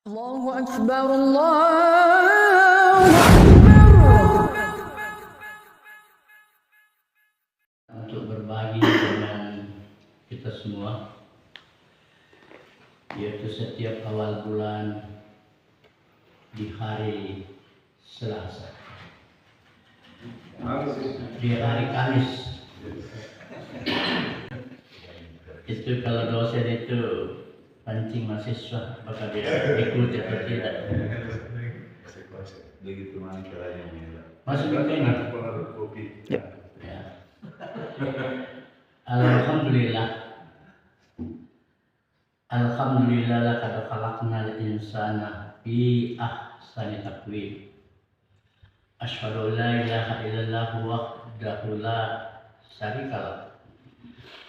Allahu Akbar, Allahu Akbar. Untuk berbagi dengan kita semua, yaitu setiap awal bulan di hari Selasa, di hari Kamis. Itu kalau dosen itu pancing mahasiswa, apakah dia ikut atau tidak? Begitu mana caranya? Masuk ke ini. Pengaruh kopi. Ya. Alhamdulillah. Alhamdulillah laqad khalaqnal insana fi ahsani taqwim. Asyhadu an la ilaha illallah wahdahu la syarika lah.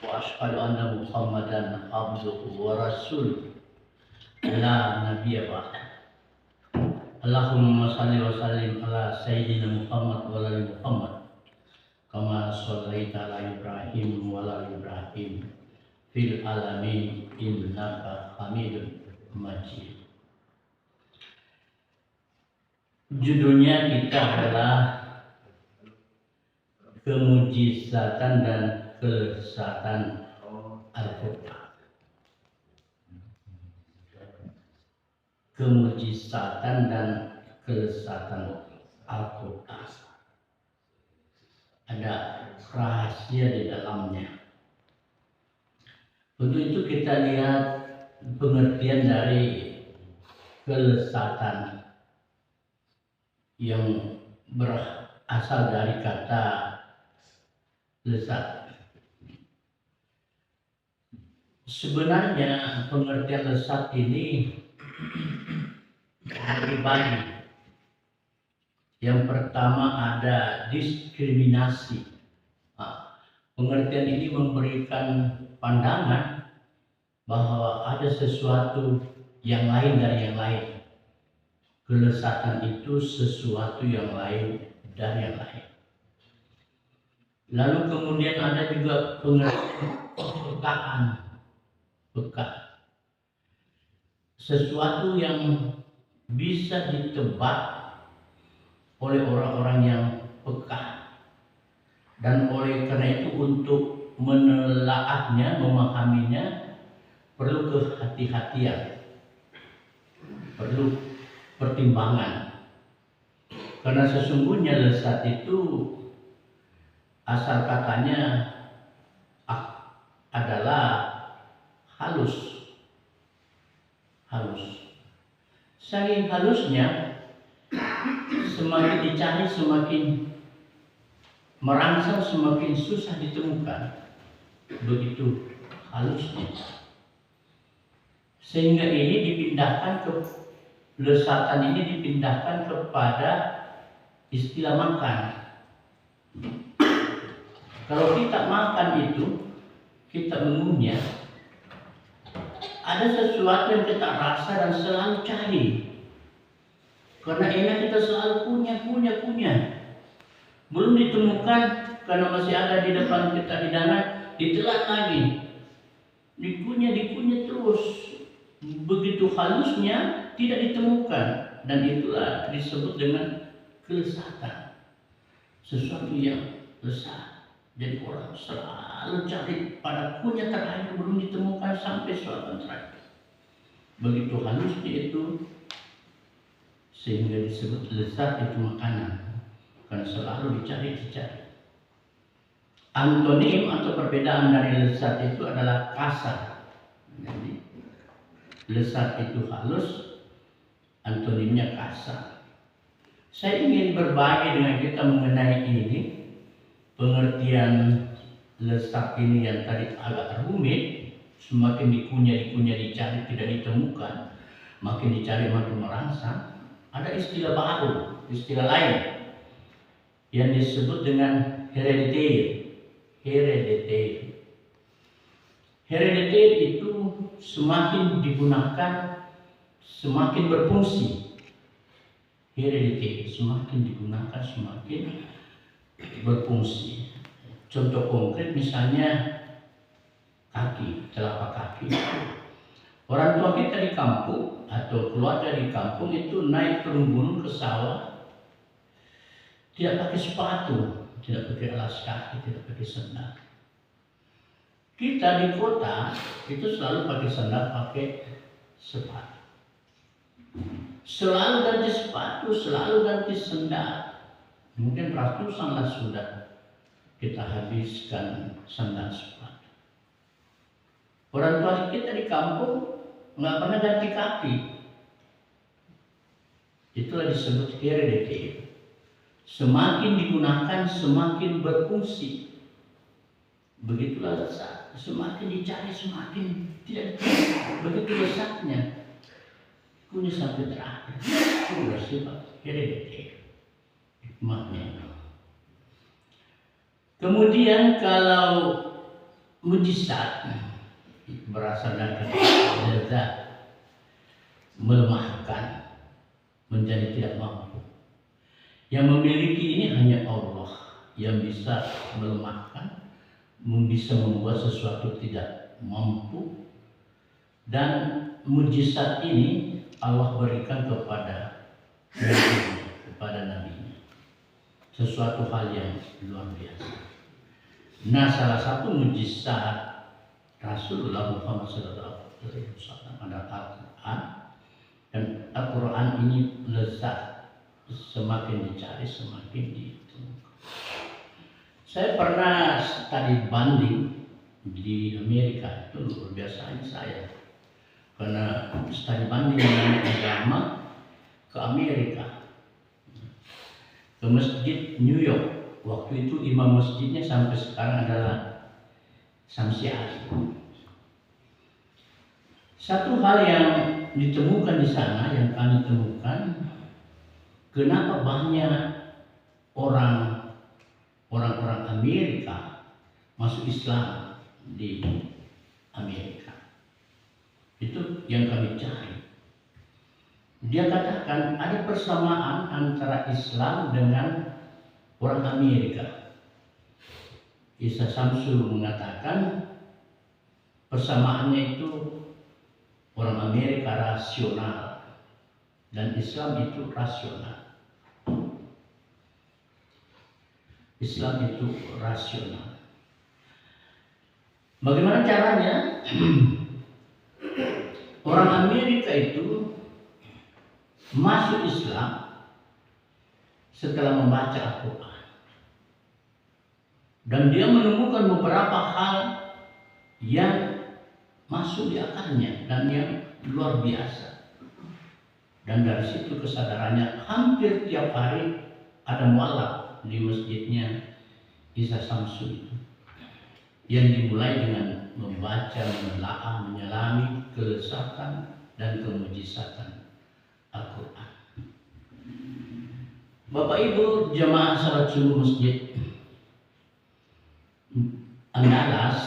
Wa asyhadu anna Muhammadan abduhu wa rasuluh. La nabiyya ba'da. Allahumma shalli wa sallim ala sayyidina Muhammad wa ala Muhammad. Kama shallaita ala Ibrahim wa ala Ibrahim fil alamin innaka Hamidum Majid. Judulnya kita adalah Kemujizatan dan Kelesatan Al-Quran. Kemujizatan dan kelesatan Al-Quran. Ada rahasia di dalamnya. Untuk itu kita lihat pengertian dari kelesatan yang berasal dari kata lesat. Sebenarnya pengertian lesat ini dibagi. Yang pertama ada diskriminasi. Pengertian ini memberikan pandangan bahwa ada sesuatu yang lain dari yang lain. Kelesatan itu sesuatu yang lain dari yang lain. Lalu kemudian ada juga pengertian pekaan. Peka. Sesuatu yang bisa ditebak oleh orang-orang yang peka, dan oleh karena itu untuk menelaahnya, memahaminya perlu kehati-hatian, perlu pertimbangan, karena sesungguhnya lesat itu asal katanya adalah halus. Saking halusnya, semakin dicari semakin merangsang, semakin susah ditemukan. Begitu halusnya, sehingga ini dipindahkan ke lesatan ini dipindahkan kepada istilah makan. Kalau kita makan itu, kita mengunyah, ada sesuatu yang kita rasa dan selalu cari. Karena enak kita selalu punya. Belum ditemukan karena masih ada di depan kita hidangan, ditelan lagi. Dikunyah terus. Begitu halusnya tidak ditemukan, dan itulah disebut dengan kelesatan. Sesuatu yang lesat. Jadi orang selalu cari pada kunyah terakhir belum ditemukan sampai suatu terakhir. Begitu halusnya itu sehingga disebut lesat itu makanan, karena selalu dicari. Antonim atau perbedaan dari lesat itu adalah kasar. Jadi lesat itu halus, antonimnya kasar. Saya ingin berbagi dengan kita mengenai ini. Pengertian lesat ini yang tadi agak rumit, semakin dikunyah dicari tidak ditemukan, makin dicari makin merangsang. Ada istilah baru, istilah lain yang disebut dengan herediter. Herediter itu semakin digunakan semakin berfungsi. Herediter semakin digunakan semakin berfungsi. Contoh konkret misalnya kaki, telapak kaki. Orang tua kita di kampung atau keluarga di kampung itu naik turun gunung ke sawah, tidak pakai sepatu, tidak pakai alas kaki, tidak pakai sandal. Kita di kota itu selalu pakai sandal, pakai sepatu. Selalu ganti sepatu, selalu ganti sandal. Mungkin ratusan lah sudah kita habiskan sandal sepatu. Orang tua kita di kampung nggak pernah ganti kaki. Itulah disebut heredity. Semakin digunakan, semakin berfungsi. Begitulah lesat. Semakin dicari, semakin tidak dicari. Begitu lesatnya. Punya sampai terakhir. Itu bersifat heredity. Hikmahnya. Kemudian kalau mujizat berasal dari lezat, melemahkan, menjadi tidak mampu. Yang memiliki ini hanya Allah yang bisa melemahkan, bisa membuat sesuatu tidak mampu. Dan mujizat ini Allah berikan kepada nabinya. Sesuatu hal yang luar biasa. Nah, salah satu mujizat Rasulullah Muhammad SAW adalah Al-Quran. Dan Al-Quran ini lezat, semakin dicari semakin ditemukan. Saya pernah studi banding di Amerika, itu luar biasa saya. Karena studi banding dengan agama ke Amerika, ke masjid New York. Waktu itu imam masjidnya sampai sekarang adalah Samsi Ali. Satu hal yang ditemukan di sana, yang kami temukan, kenapa banyak orang-orang Amerika masuk Islam di Amerika. Itu yang kami cari. Dia katakan ada persamaan antara Islam dengan orang Amerika. Isa Samsul mengatakan persamaannya itu orang Amerika rasional dan Islam itu rasional. Islam itu rasional. Bagaimana caranya? Orang Amerika itu masuk Islam setelah membaca Al-Quran. Dan dia menemukan beberapa hal yang masuk di akalnya dan yang luar biasa. Dan dari situ kesadarannya hampir tiap hari ada mualaf di masjidnya Isa Samsul itu. Yang dimulai dengan membaca, menelaah, menyelami kelezatan dan kemujizatan Al-Quran. Bapak Ibu jemaah salat subuh masjid Andalas,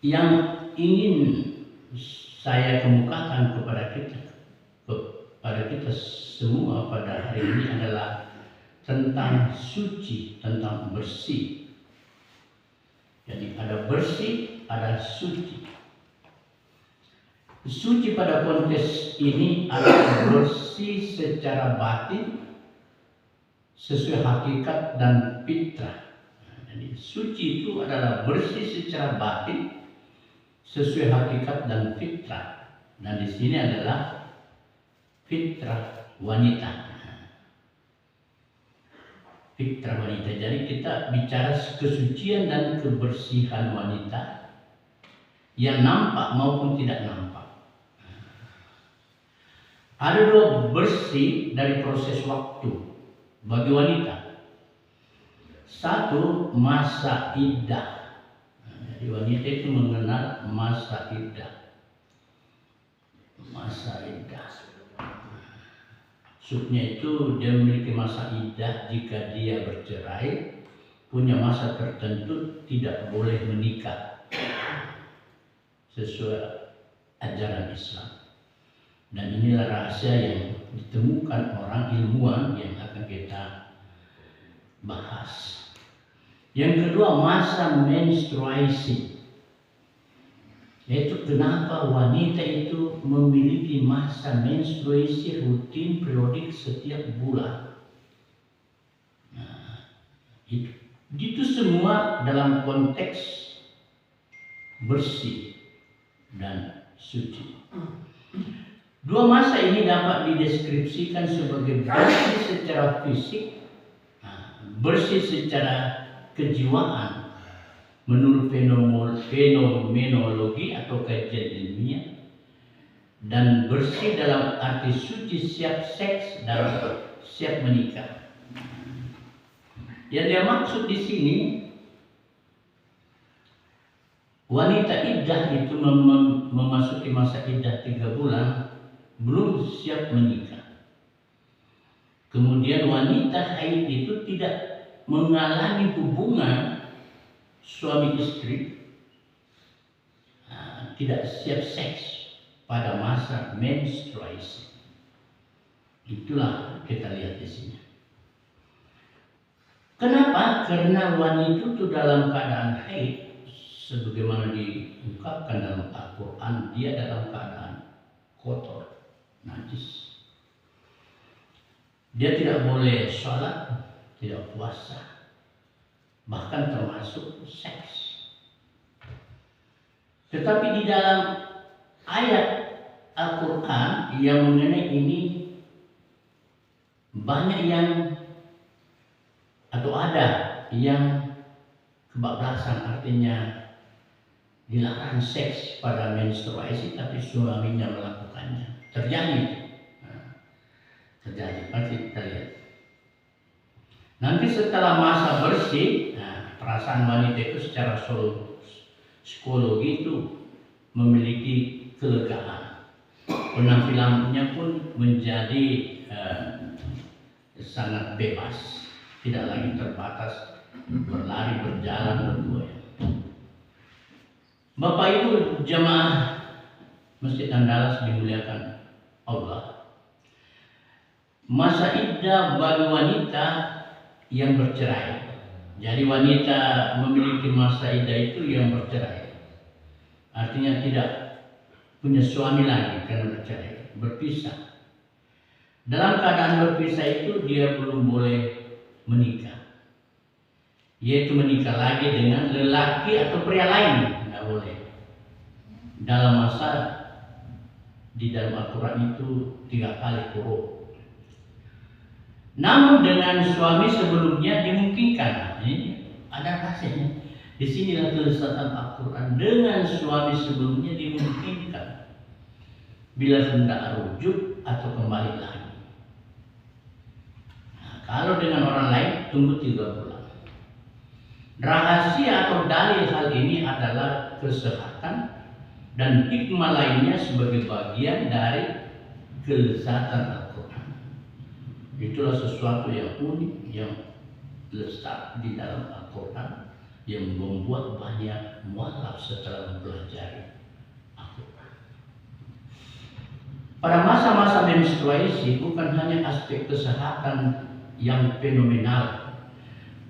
yang ingin saya kemukakan kepada kita semua pada hari ini adalah tentang suci, tentang bersih. Jadi ada bersih, ada suci. Suci pada konteks ini adalah bersih secara batin sesuai hakikat dan fitrah. Jadi suci itu adalah bersih secara batin sesuai hakikat dan fitrah. Dan di sini adalah fitrah wanita. Fitrah wanita. Jadi kita bicara kesucian dan kebersihan wanita yang nampak maupun tidak nampak. Ada dua bersih dari proses waktu bagi wanita. Satu, masa iddah. Jadi wanita itu mengenal masa iddah. Masa iddah. Maksudnya itu dia memiliki masa iddah jika dia bercerai, punya masa tertentu tidak boleh menikah sesuai ajaran Islam. Dan inilah rahasia yang ditemukan orang ilmuwan yang akan kita bahas. Yang kedua, masa menstruasi. Yaitu kenapa wanita itu memiliki masa menstruasi rutin periodik setiap bulan. Nah, itu semua dalam konteks bersih dan suci. Dua masa ini dapat dideskripsikan sebagai bersih secara fisik, bersih secara kejiwaan menurut fenomenologi atau kajian ilmiah, dan bersih dalam arti suci siap seks dan siap menikah. Yang dia maksud di sini, wanita iddah itu memasuki masa iddah 3 bulan belum siap menikah. Kemudian wanita haid itu tidak mengalami hubungan suami istri, tidak siap seks pada masa menstruasi. Itulah kita lihat di sini. Kenapa? Karena wanita itu dalam keadaan haid, sebagaimana diungkapkan dalam Al-Quran, dia dalam keadaan kotor, najis. Dia tidak boleh sholat, tidak puasa, bahkan termasuk seks. Tetapi di dalam ayat Al-Quran yang mengenai ini banyak yang atau ada yang kebablasan, artinya dilarang seks pada menstruasi tapi suaminya melakukannya. Terjadi. Terjadi, pasti kita lihat. Nanti setelah masa bersih, perasaan wanita itu secara psikologi itu memiliki kelegaan. Penampilannya pun menjadi sangat bebas, tidak lagi terbatas berlari, berjalan, bergoyang. Bapak Ibu jemaah Masjid Andalas dimuliakan Allah. Masa iddah bagi wanita yang bercerai. Jadi wanita memiliki masa iddah itu yang bercerai. Artinya tidak punya suami lagi karena bercerai, berpisah. Dalam keadaan berpisah itu dia belum boleh menikah. Yaitu menikah lagi dengan lelaki atau pria lain, tidak boleh. Dalam masa di dalam Al-Quran itu 3 kali huruf. Namun dengan suami sebelumnya dimungkinkan. Ini ada rasanya. Di sinilah kelezatan Al-Quran. Dengan suami sebelumnya dimungkinkan bila hendak rujuk atau kembali lagi. Kalau dengan orang lain tunggu 3 bulan. Rahasia atau dalil hal ini adalah kesehatan dan hikmah lainnya sebagai bagian dari kelezatan Al-Quran. Itulah sesuatu yang unik, yang lezat di dalam Al-Quran, yang membuat banyak mualaf setelah mempelajari Al-Quran. Pada masa-masa menstruasi bukan hanya aspek kesehatan yang fenomenal,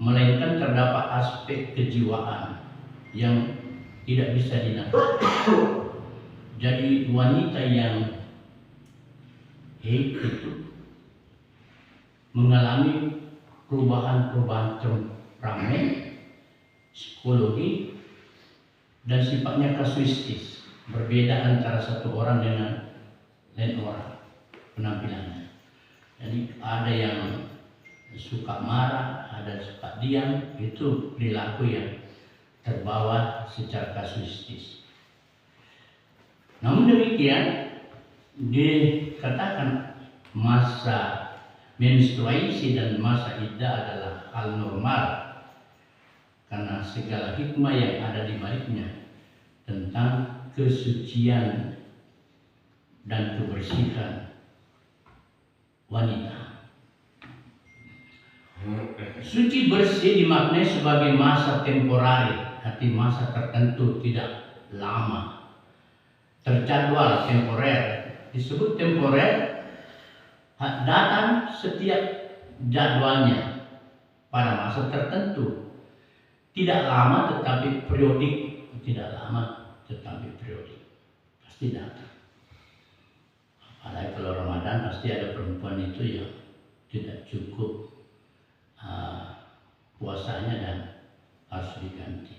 melainkan terdapat aspek kejiwaan yang tidak bisa dinafikan. Jadi wanita yang haid itu mengalami perubahan-perubahan temperamen, psikologi, dan sifatnya kasuistis, berbeda antara satu orang dengan lain orang penampilannya. Jadi ada yang suka marah, ada suka diam, itu perilaku yang terbawa secara kasuistis. Namun demikian dikatakan masa menstruasi dan masa iddah adalah hal normal karena segala hikmah yang ada di baliknya tentang kesucian dan kebersihan wanita. Suci bersih dimaknai sebagai masa temporari, arti masa tertentu, tidak lama, terjadwal, temporer. Disebut temporer datang setiap jadwalnya pada masa tertentu, tidak lama tetapi periodik, tidak lama tetapi periodik. Pasti datang. Apalagi kalau Ramadan pasti ada perempuan itu yang tidak cukup puasanya dan harus diganti.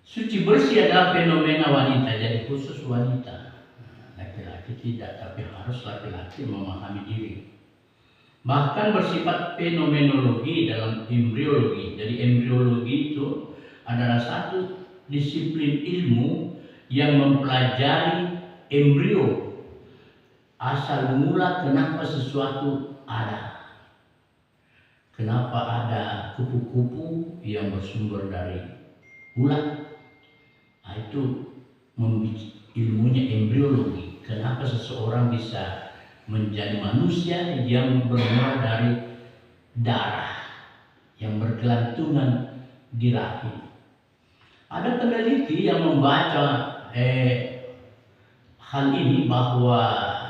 Suci bersih adalah fenomena wanita, jadi khusus wanita. Laki-laki tidak, tapi harus laki-laki memahami diri. Bahkan bersifat fenomenologi dalam embriologi. Jadi embriologi itu adalah satu disiplin ilmu yang mempelajari embrio, asal mula kenapa sesuatu ada. Kenapa ada kupu-kupu yang bersumber dari ulat. Nah, itu ilmunya embriologi. Kenapa seseorang bisa menjadi manusia yang bermula dari darah yang bergelantungan di rahim. Ada peneliti yang membaca hal ini bahwa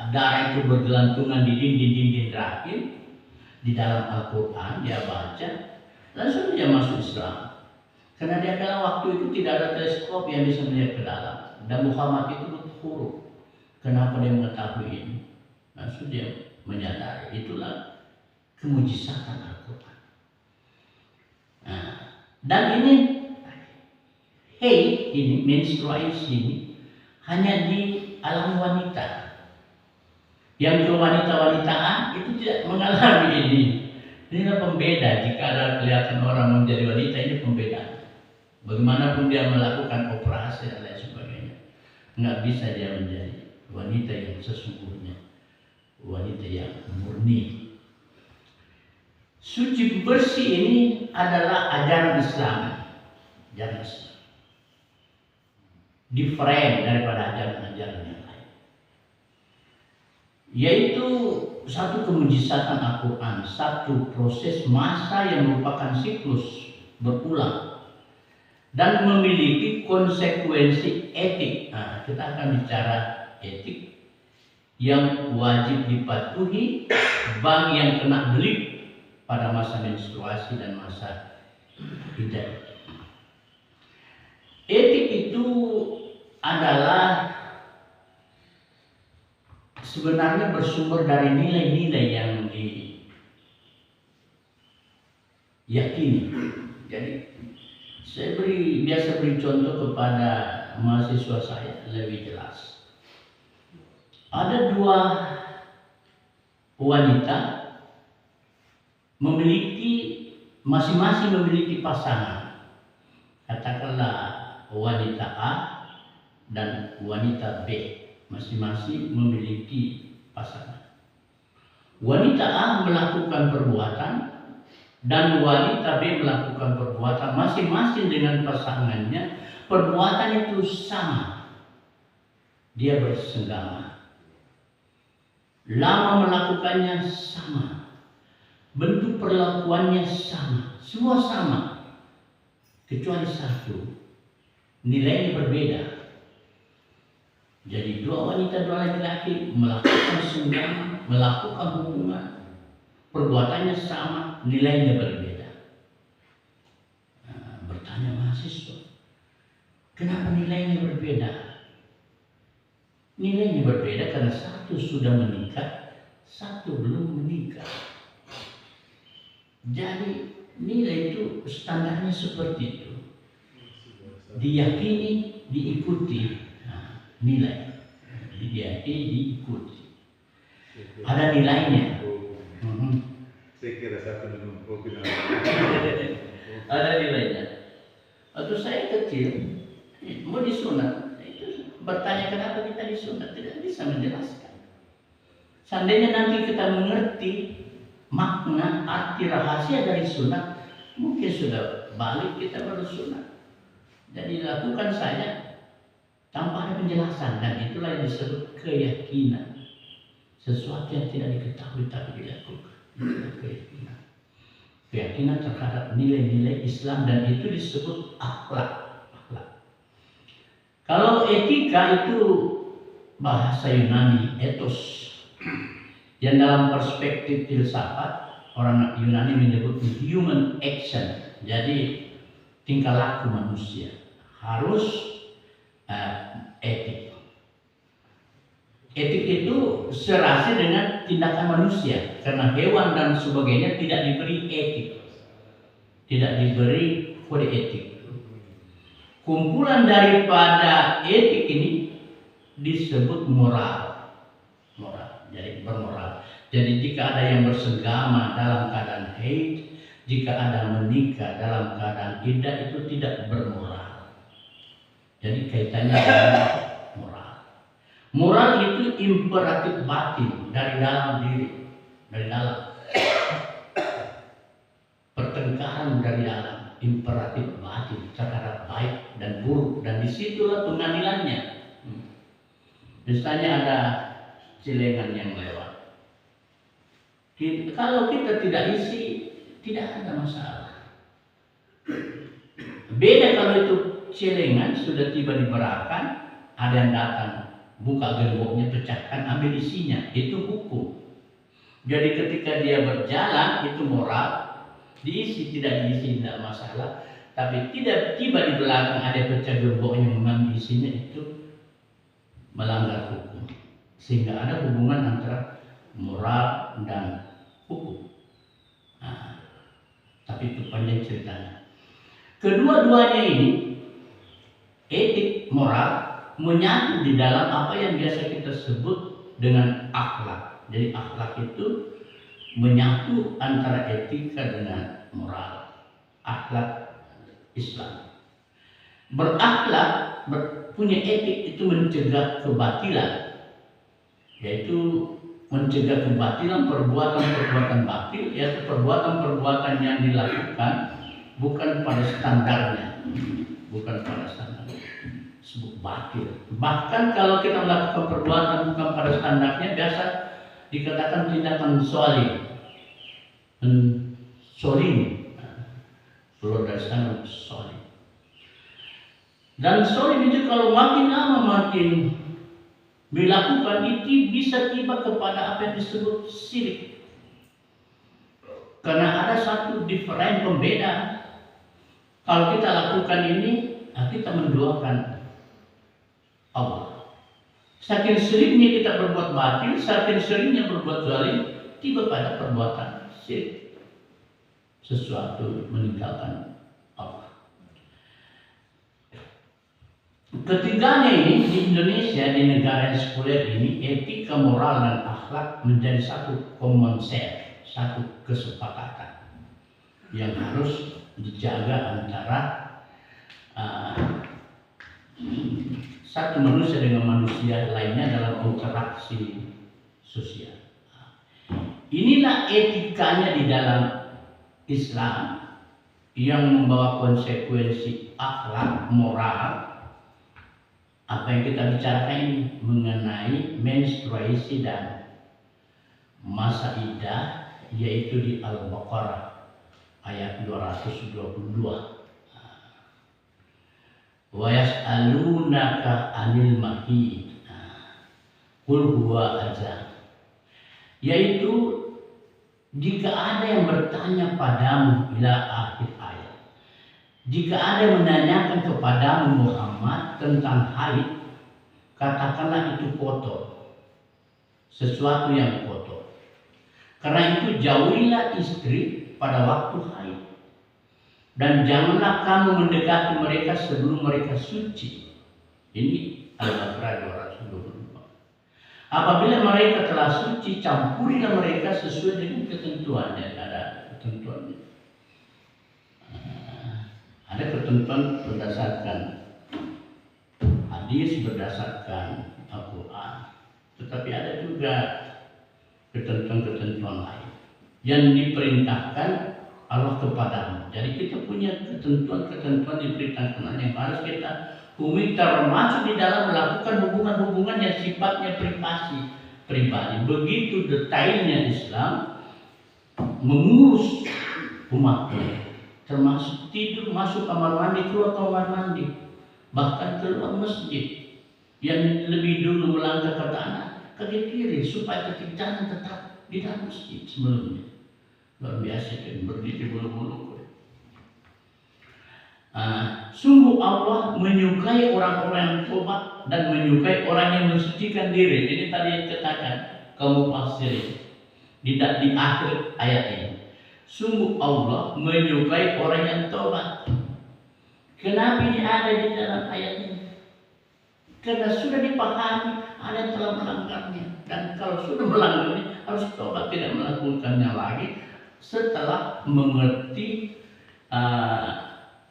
darah itu bergelantungan di dinding-dinding rahim. Di dalam Al-Quran dia baca, langsung dia masuk Islam. Karena dia bilang waktu itu tidak ada teleskop yang bisa melihat ke dalam. Dan Muhammad itu butuh huruf. Kenapa dia mengetahui ini? Langsung dia menyadari. Itulah kemujizatan Al-Quran. Nah, dan ini ini menstruasi ini hanya di alam wanita. Yang ke wanita-wanitaan itu tidak mengalami ini. Inilah pembeda. Jika ada kelihatan orang menjadi wanita, ini pembeda. Bagaimanapun dia melakukan operasi dan lain sebagainya, nggak bisa dia menjadi wanita yang sesungguhnya, wanita yang murni. Suci bersih ini adalah ajaran Islam, ajaran Islam. Different daripada ajaran-ajaran yang lain. Yaitu satu kemujizatan Al-Quran, satu proses masa yang merupakan siklus berulang dan memiliki konsekuensi etik. Nah, kita akan bicara etik yang wajib dipatuhi bagi yang kena belit pada masa menstruasi dan masa haid. Etik itu adalah sebenarnya bersumber dari nilai-nilai yang diyakini. Jadi saya biasa beri contoh kepada mahasiswa saya lebih jelas. Ada dua wanita masing-masing memiliki pasangan. Katakanlah wanita A dan wanita B. Masing-masing memiliki pasangan. Wanita A melakukan perbuatan dan wanita B melakukan perbuatan masing-masing dengan pasangannya. Perbuatan itu sama. Dia bersenggama. Lama melakukannya sama. Bentuk perlakuannya sama. Semua sama. Kecuali satu. Nilainya berbeda. Jadi dua wanita, dua laki-laki melakukan senggama, melakukan hubungan. Perbuatannya sama, nilainya berbeda. Nah, bertanya mahasiswa, kenapa nilainya berbeda? Nilainya berbeda karena satu sudah menikah, satu belum menikah. Jadi nilai itu standarnya seperti itu. Diyakini, diikuti. Nah, nilai diyakini, diikuti. Ada nilainya. Saya kira satu minum kopi. Ada nilainya. Waktu saya kecil mau disunat, itu bertanya kenapa kita disunat, tidak bisa menjelaskan. Seandainya nanti kita mengerti makna arti rahasia dari sunat, mungkin sudah balik kita baru sunat. Jadi lakukan saja tanpa ada penjelasan, dan itulah yang disebut keyakinan. Sesuatu yang tidak diketahui tapi dilakukan. Itulah keyakinan. Keyakinan terhadap nilai-nilai Islam, dan itu disebut akhlak. Kalau etika itu bahasa Yunani, ethos. Yang dalam perspektif filsafat, orang Yunani menyebut human action. Jadi tingkah laku manusia harus etik. Etik itu serasi dengan tindakan manusia, karena hewan dan sebagainya tidak diberi etik, tidak diberi kode etik. Kumpulan daripada etik ini disebut moral. Jadi bermoral. Jadi jika ada yang bersegama dalam keadaan haid, jika ada menikah dalam keadaan iddah, itu tidak bermoral. Jadi kaitannya dengan moral. Moral itu imperatif batin dari dalam diri, dari dalam. Pertengkaran dari dalam, imperatif batin terhadap baik dan buruk, dan disitulah pengadilannya. Misalnya ada celengan yang lewat. Kalau kita tidak isi, tidak ada masalah. Beda kalau itu celengan sudah tiba di berakan, ada yang datang, buka gemboknya, pecahkan, ambil isinya, itu hukum. Jadi ketika dia berjalan, itu moral, diisi tidak diisi tidak masalah. Tapi tidak tiba di belakang ada pecah gemboknya mengambil isinya, itu melanggar hukum. Sehingga ada hubungan antara moral dan hukum. Nah, tapi itu panjang ceritanya. Kedua-duanya ini, etik, moral, menyatu di dalam apa yang biasa kita sebut dengan akhlak. Jadi akhlak itu menyatu antara etika dengan moral. Akhlak Islam. Berakhlak, punya etik itu mencegah kebatilan, yaitu mencegah kebatilan, perbuatan-perbuatan batil, yaitu perbuatan-perbuatan yang dilakukan bukan pada standarnya, bukan pada standar, disebut batil. Bahkan kalau kita melakukan perbuatan bukan pada standarnya, biasa dikatakan tindakan zalim, zolim, keluar dari standar zolim. Dan zolim itu kalau makin lama makin dilakukan, itu bisa tiba kepada apa yang disebut syirik. Karena ada satu diferen pembeda. Kalau kita lakukan ini, kita menduakan Allah. Saking seringnya kita berbuat batil, saking seringnya berbuat zalim, tiba pada perbuatan syirik. Sesuatu meninggalkan Allah. Ketiganya ini di Indonesia, di negara yang sekuler ini, etika, moral, dan akhlak menjadi satu common sense, satu kesepakatan yang harus dijaga antara satu manusia dengan manusia lainnya dalam interaksi sosial. Inilah etikanya di dalam Islam yang membawa konsekuensi akhlak, moral. Apa yang kita bicarakan ini mengenai menstruasi dan masa iddah, yaitu di Al-Baqarah ayat 222. Wa yas'alunaka 'anil mahid. Qul huwa adza. Yaitu jika ada yang bertanya padamu, ila akhir ayat. Jika ada yang menanyakan kepadamu Muhammad tentang haid, katakanlah itu kotor, sesuatu yang kotor. Karena itu jauhilah istri pada waktu haid, dan janganlah kamu mendekati mereka sebelum mereka suci. Ini Al-Baqarah 222. Apabila mereka telah suci, campurilah mereka sesuai dengan ketentuannya. Ada ketentuannya. Ada ketentuan berdasarkan hadis, berdasarkan Al-Quran. Tetapi ada juga ketentuan-ketentuan lain yang diperintahkan Allah kepadamu. Jadi kita punya ketentuan-ketentuan diperintahkan yang harus kita hukumi, termasuk di dalam melakukan hubungan-hubungan yang sifatnya pribadi. Begitu detailnya Islam mengurus umatnya. Termasuk tidur, masuk kamar mandi, keluar kamar mandi, bahkan keluar masjid. Yang lebih dulu melangkah ke tanah, ke kiri, supaya ketinggalan tetap di dalam masjid sebelumnya. Luar biasa kan, berdiri bulu-bulu. Sungguh Allah menyukai orang-orang yang tobat dan menyukai orang yang mensucikan diri. Ini tadi yang dikatakan kaum mufassirin di akhir ayat ini. Sungguh Allah menyukai orang yang tobat. Kenapa ini ada di dalam ayat ini? Karena sudah dipahami ada yang telah melanggarnya, dan kalau sudah melanggarnya harus tobat, tidak melakukannya lagi setelah mengerti,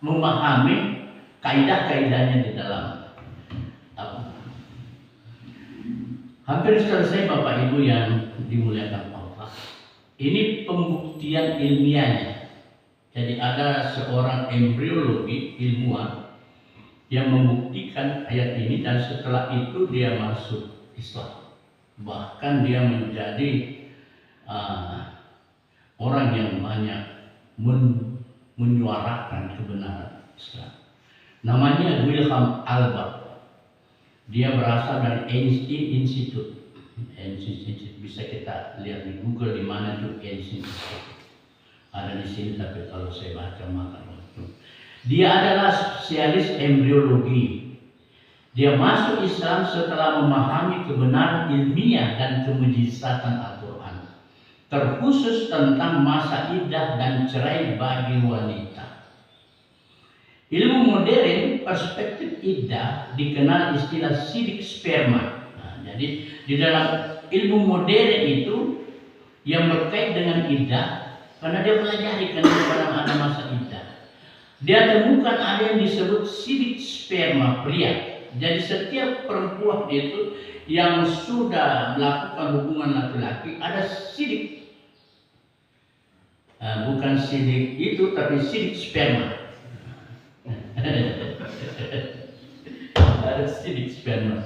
memahami kaidah-kaidahnya di dalam. Hampir selesai Bapak Ibu yang dimuliakan Allah. Ini pembuktian ilmiahnya. Jadi ada seorang embriologi ilmuwan yang membuktikan ayat ini, dan setelah itu dia masuk Islam. Bahkan dia menjadi orang yang banyak menyuarakan kebenaran Islam. Namanya Wilhelm Albert. Dia berasal dari Einstein Institute. Bisa kita lihat di Google di mana itu Einstein Institute. Ada di sini, tapi kalau saya baca makan waktu. Dia adalah spesialis embriologi. Dia masuk Islam setelah memahami kebenaran ilmiah dan kemujizatan Al-Quran, terkhusus tentang masa iddah dan cerai bagi wanita. Ilmu modern perspektif iddah dikenal istilah sidik sperma. Jadi di dalam ilmu modern itu yang berkait dengan iddah, karena dia pelajari karena ada masa iddah, dia temukan ada yang disebut sidik sperma pria. Jadi setiap perempuan itu yang sudah melakukan hubungan laki-laki ada sidik, bukan sidik itu tapi sidik sperma. Ada sidik sperma,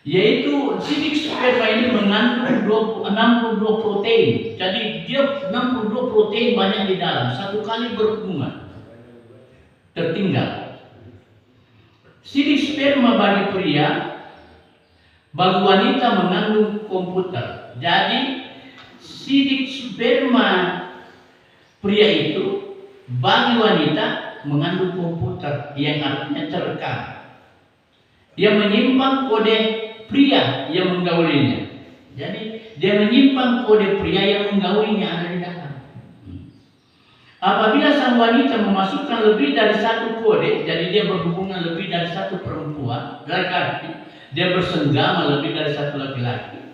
yaitu sidik sperma ini mengandung 62 protein. Jadi dia 62 protein banyak di dalam, satu kali berhubungan tertinggal. Sidik sperma bagi pria, bagi wanita mengandung komputer. Jadi sidik sperma pria itu bagi wanita mengandung komputer, yang artinya terekam. Dia menyimpan kode pria yang menggaulinya. Jadi dia menyimpan kode pria yang menggaulinya ada di dalam. Apabila sang wanita memasukkan lebih dari satu kode, jadi dia berhubungan lebih dari satu perempuan, laki-laki, dia bersenggama lebih dari satu laki-laki,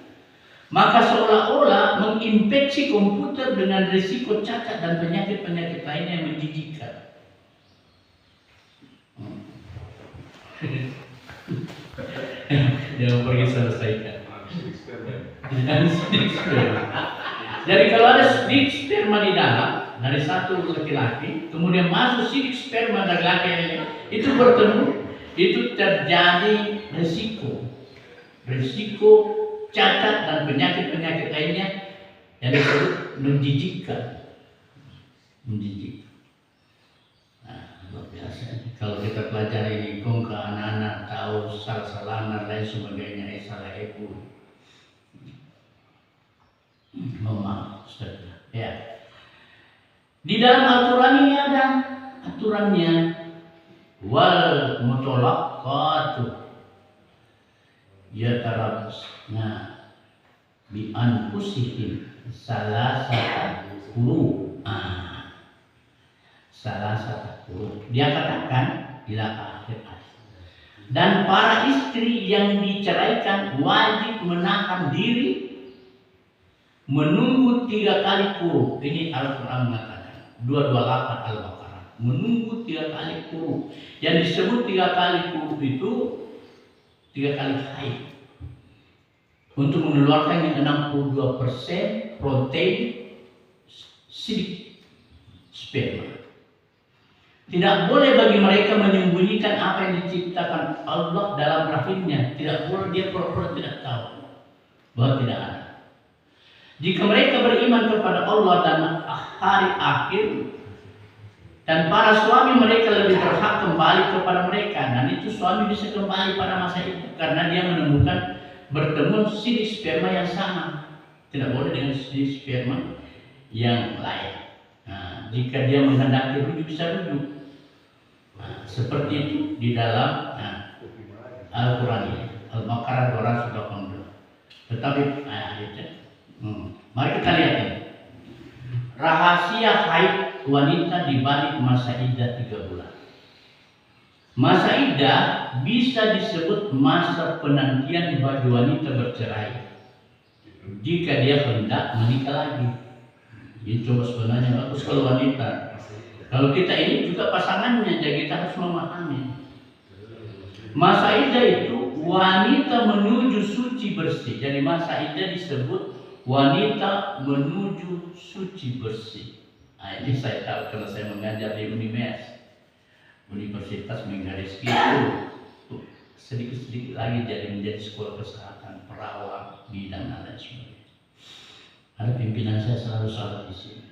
maka seolah-olah menginfeksi komputer dengan risiko cacat dan penyakit-penyakit lainnya yang menjijikkan. Dia mau pergi selesaikan. Jadi kalau ada sidik sperma di dalam dari satu laki-laki, kemudian masuk sidik sperma dari laki-laki itu bertemu, itu terjadi risiko cacat dan penyakit-penyakit lainnya yang disebut menjijikkan. Luar biasa. Kalau kita pelajari ini, kong ke anak-anak tahu salah-salah dan lain sebagainya, salah ibu. Maaf, Ustaz. Ya. Di dalam aturan ini ada aturannya, wal mutalaqqatu yatarabbasna bi anfusihim salasata quru. Salasata quru. Dia katakan ila akhir ayat. Dan para istri yang diceraikan wajib menahan diri menunggu 3 kali quru. Ini Al-Quran mengatakan 228 Al-Baqarah, menunggu 3 kali quru. Yang disebut 3 kali quru itu 3 kali haid, untuk mengeluarkan yang 62% protein sidik sperma. Tidak boleh bagi mereka menyembunyikan apa yang diciptakan Allah dalam rahimnya. Tidak boleh dia pura-pura tidak tahu bahwa tidak ada. Jika mereka beriman kepada Allah dan hari akhir, dan para suami mereka lebih berhak kembali kepada mereka, dan itu suami bisa kembali pada masa itu karena dia menemukan bertemu sidik sperma yang sama. Tidak boleh dengan sidik sperma yang lain. Nah, jika dia menghendaki rujuk bisa rujuk. Nah, seperti itu di dalam Al-Quran ini, Al-Baqarah 282. Tetapi mari kita lihat ini. Rahasia haid wanita di balik masa iddah 3 bulan. Masa iddah bisa disebut masa penantian bagi wanita bercerai jika dia hendak menikah lagi. Ini coba sebenarnya bagus kalau wanita. Kalau kita ini juga pasangannya, jadi kita harus memahami. Masa iddah itu wanita menuju suci bersih. Jadi masa iddah disebut wanita menuju suci bersih. Nah, ini saya tahu karena saya mengajar di UNIMES. Universitas Menggariskin itu sedikit-sedikit lagi menjadi sekolah kesehatan, perawat, bidan dan lain sebagainya. Ada pimpinan saya selalu salah di sini.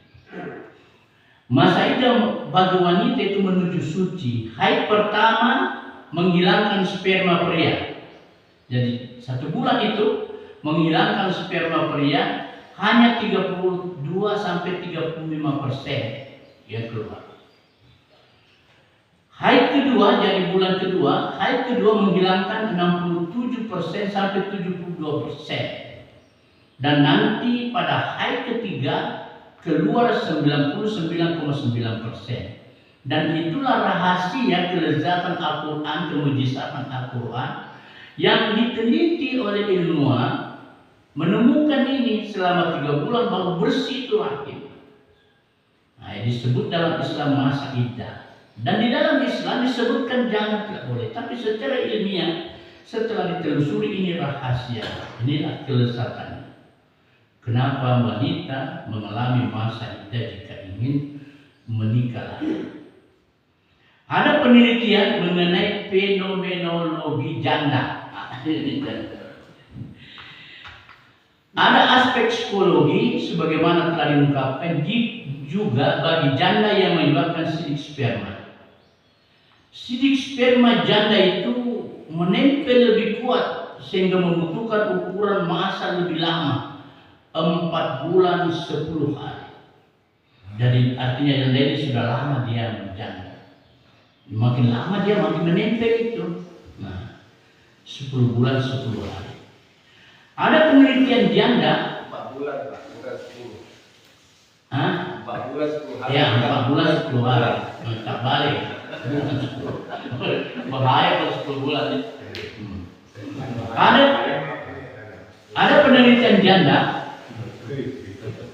Masa iddah bagi wanita itu menuju suci. Haid pertama menghilangkan sperma pria. Jadi 1 bulan itu menghilangkan sperma pria hanya 32 sampai 35% yang keluar. Haid kedua, jadi bulan kedua, haid kedua menghilangkan 67% sampai 72%. Dan nanti pada haid ketiga keluar 99,9%. Dan itulah rahasia kelezatan Al-Quran, kemujizatan Al-Quran yang diteliti oleh ilmuwan, menemukan ini selama 3 bulan baru bersih itu rahim. Nah, disebut dalam Islam masa iddah. Dan di dalam Islam disebutkan jangan, tidak boleh. Tapi secara ilmiah setelah ditelusuri ini rahasia, inilah kelezatannya. Kenapa wanita mengalami masa iddah jika ingin menikah lagi? Ada penelitian mengenai fenomenologi janda. Ada aspek psikologi sebagaimana telah diungkapkan juga bagi janda yang menyebabkan sidik sperma. Sidik sperma janda itu menempel lebih kuat sehingga membutuhkan ukuran masa lebih lama, 4 bulan 10 hari. Jadi artinya yang lain sudah lama dia menjanda. Makin lama dia makin menempel itu. Nah, 10 bulan 10 hari. Ada penelitian janda 4 bulan, bukan 10. Hah? 4 bulan 10 hari. Ya, 4 bulan 10 hari. Tak balik. Bahaya kalau 10 bulan. Ada penelitian janda.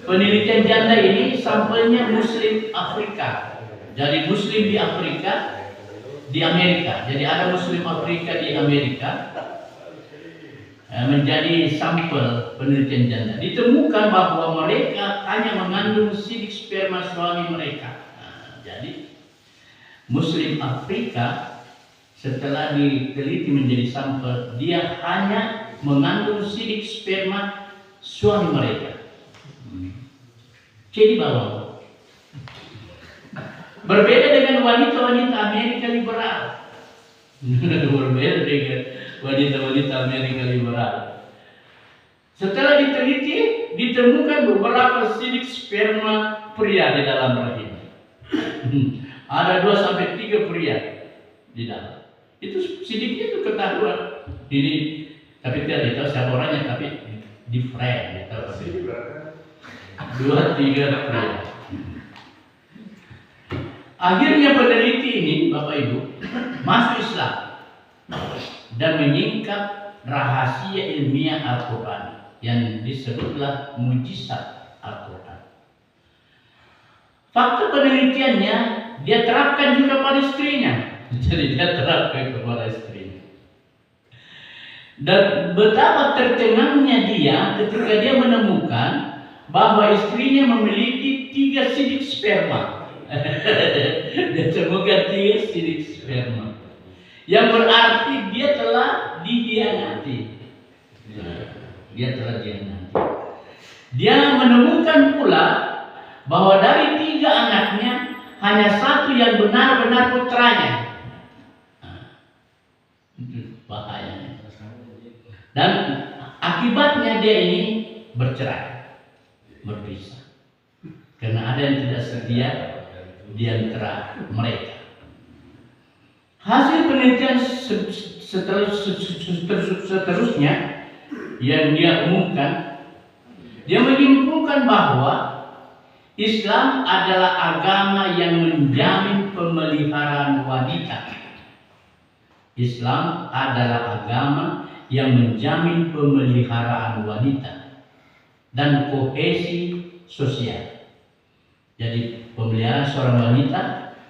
Penelitian janda ini sampelnya Muslim Afrika. Jadi Muslim di Afrika, di Amerika. Jadi ada Muslim Afrika di Amerika menjadi sampel penelitian janda. Ditemukan bahwa mereka hanya mengandung sidik sperma suami mereka. Nah, jadi Muslim Afrika setelah diteliti menjadi sampel, dia hanya mengandung sidik sperma suami mereka. Jadi bawah. Berbeda dengan wanita-wanita Amerika liberal. Berbeda dengan wanita-wanita Amerika liberal. Setelah diteliti, ditemukan beberapa sidik sperma pria di dalam rahim. Ada 2 sampai 3 pria di dalam. Itu sidiknya itu ketahuan. Ini tapi tidak ditahu siapa orangnya, tapi di frame ditahu. 2-3 pria. Akhirnya peneliti ini, Bapak Ibu, masuk Islam dan menyingkap rahasia ilmiah Al-Quran yang disebutlah mujizat Al-Quran. Fakta penelitiannya dia terapkan juga pada istrinya. Jadi dia terapkan kepada istrinya. Dan betapa tercengangnya dia ketika dia menemukan bahwa istrinya memiliki 3 sidik sperma. Dia temukan 3 sidik sperma. Yang berarti dia telah dihianati. Dia telah dihianati. Dia menemukan pula bahwa dari 3 anaknya hanya 1 yang benar-benar putranya. Itu bahayanya. Dan akibatnya dia ini bercerai, berpisah. Karena ada yang tidak setia di antara mereka. Hasil penelitian seterusnya yang dia umumkan, dia menyimpulkan bahwa Islam adalah agama yang menjamin pemeliharaan wanita. Islam adalah agama yang menjamin pemeliharaan wanita dan kohesi sosial. Jadi pemeliharaan seorang wanita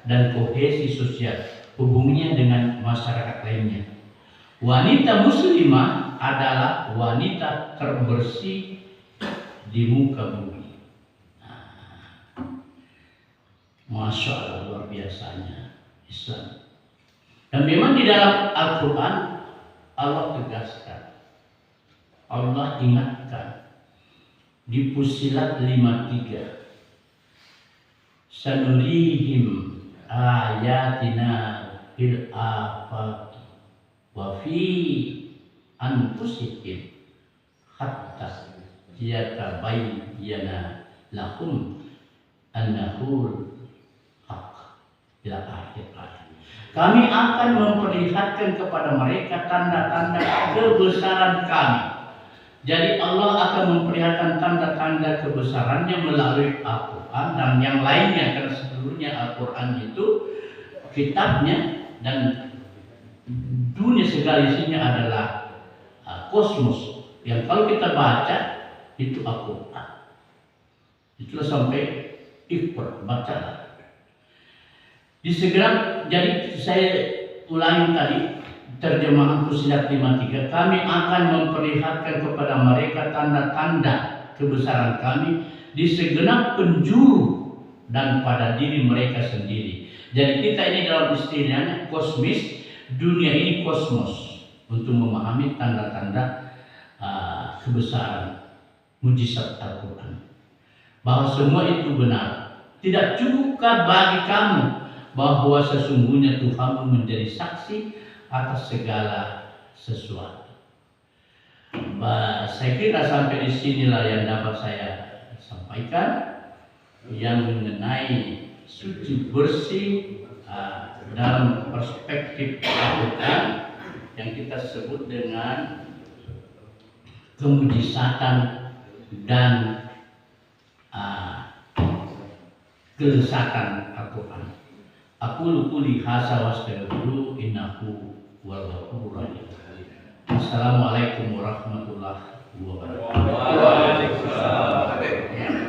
dan kohesi sosial, hubungannya dengan masyarakat lainnya. Wanita muslimah adalah wanita terbersih di muka bumi. Masya Allah, luar biasanya Islam. Dan memang di dalam Al-Quran Allah tegaskan, Allah ingatkan di Fussilat 53, sanurihim ayatina fil afaqi wa fi anfusihim hatta yatabayyana lahum annahul haq. Ila akhir ayat. Kami akan memperlihatkan kepada mereka tanda-tanda kebesaran kami. Jadi Allah akan memperlihatkan tanda-tanda kebesarannya melalui Al-Quran dan yang lainnya, karena seluruhnya Al-Quran itu kitabnya dan dunia segala isinya adalah kosmos yang kalau kita baca itu Al-Quran. Itulah sampai ikut bacalah. Jadi saya ulangi tadi terjemahan Fussilat 53, kami akan memperlihatkan kepada mereka tanda-tanda kebesaran kami di segenap penjuru dan pada diri mereka sendiri. Jadi kita ini dalam istilahnya kosmis, dunia ini kosmos, untuk memahami tanda-tanda kebesaran mujizat Al-Quran. Bahwa semua itu benar. Tidak cukupkah bagi kamu bahwa sesungguhnya Tuhanmu menjadi saksi atas segala sesuatu. Saya kira sampai di sinilah yang dapat saya sampaikan yang mengenai suci bersih dalam perspektif Al-Quran yang kita sebut dengan kemujizatan dan kelezatan Al-Quran. Aku lukuli hasa wastaghfiru innahu wal ghafurur rahim. Assalamualaikum warahmatullahi wabarakatuh. Waalaikumsalam.